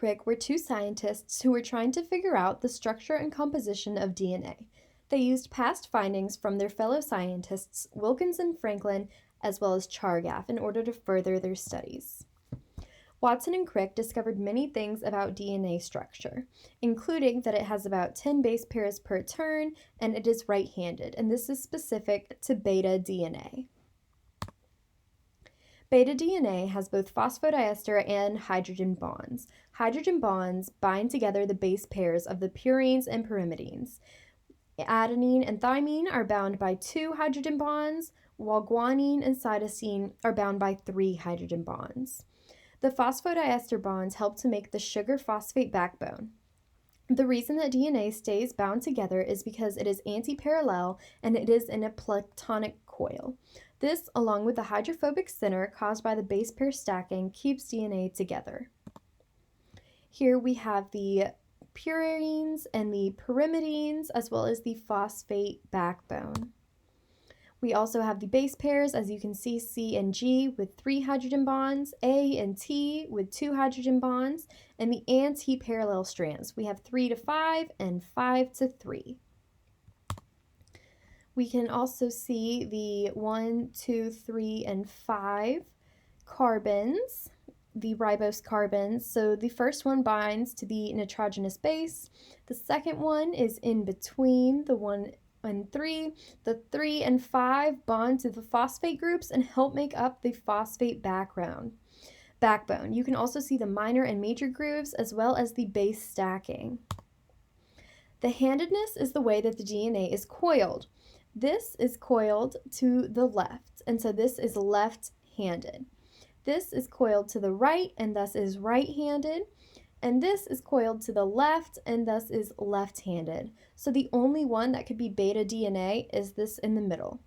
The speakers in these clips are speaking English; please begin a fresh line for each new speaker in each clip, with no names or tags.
Crick were two scientists who were trying to figure out the structure and composition of DNA. They used past findings from their fellow scientists, Wilkins and Franklin, as well as Chargaff, in order to further their studies. Watson and Crick discovered many things about DNA structure, including that it has about 10 base pairs per turn and it is right-handed, and this is specific to beta DNA. Beta DNA has both phosphodiester and hydrogen bonds. Hydrogen bonds bind together the base pairs of the purines and pyrimidines. Adenine and thymine are bound by 2 hydrogen bonds, while guanine and cytosine are bound by 3 hydrogen bonds. The phosphodiester bonds help to make the sugar phosphate backbone. The reason that DNA stays bound together is because it is antiparallel and it is in a platonic coil. This, along with the hydrophobic center caused by the base pair stacking, keeps DNA together. Here we have the purines and the pyrimidines, as well as the phosphate backbone. We also have the base pairs, as you can see, C and G with 3 hydrogen bonds, A and T with 2 hydrogen bonds, and the anti-parallel strands. We have 3 to 5 and 5 to 3. We can also see the 1, 2, 3, and 5 carbons, the ribose carbons. So the first one binds to the nitrogenous base. The second one is in between the 1 and 3. The 3 and 5 bond to the phosphate groups and help make up the phosphate backbone. You can also see the minor and major grooves as well as the base stacking. The handedness is the way that the DNA is coiled. This is coiled to the left, and so this is left-handed. This is coiled to the right, and thus is right-handed. And this is coiled to the left, and thus is left-handed. So the only one that could be beta DNA is this in the middle.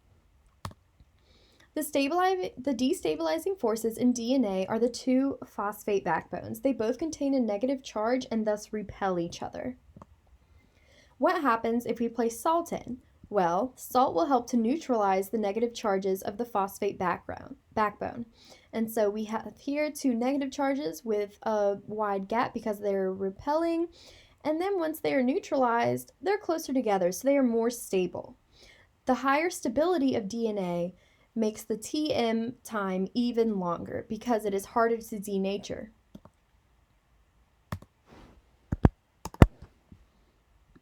The destabilizing forces in DNA are the 2 phosphate backbones. They both contain a negative charge and thus repel each other. What happens if we place salt in? Well, salt will help to neutralize the negative charges of the phosphate backbone. And so we have here 2 negative charges with a wide gap because they're repelling. And then once they are neutralized, they're closer together, so they are more stable. The higher stability of DNA makes the TM time even longer because it is harder to denature.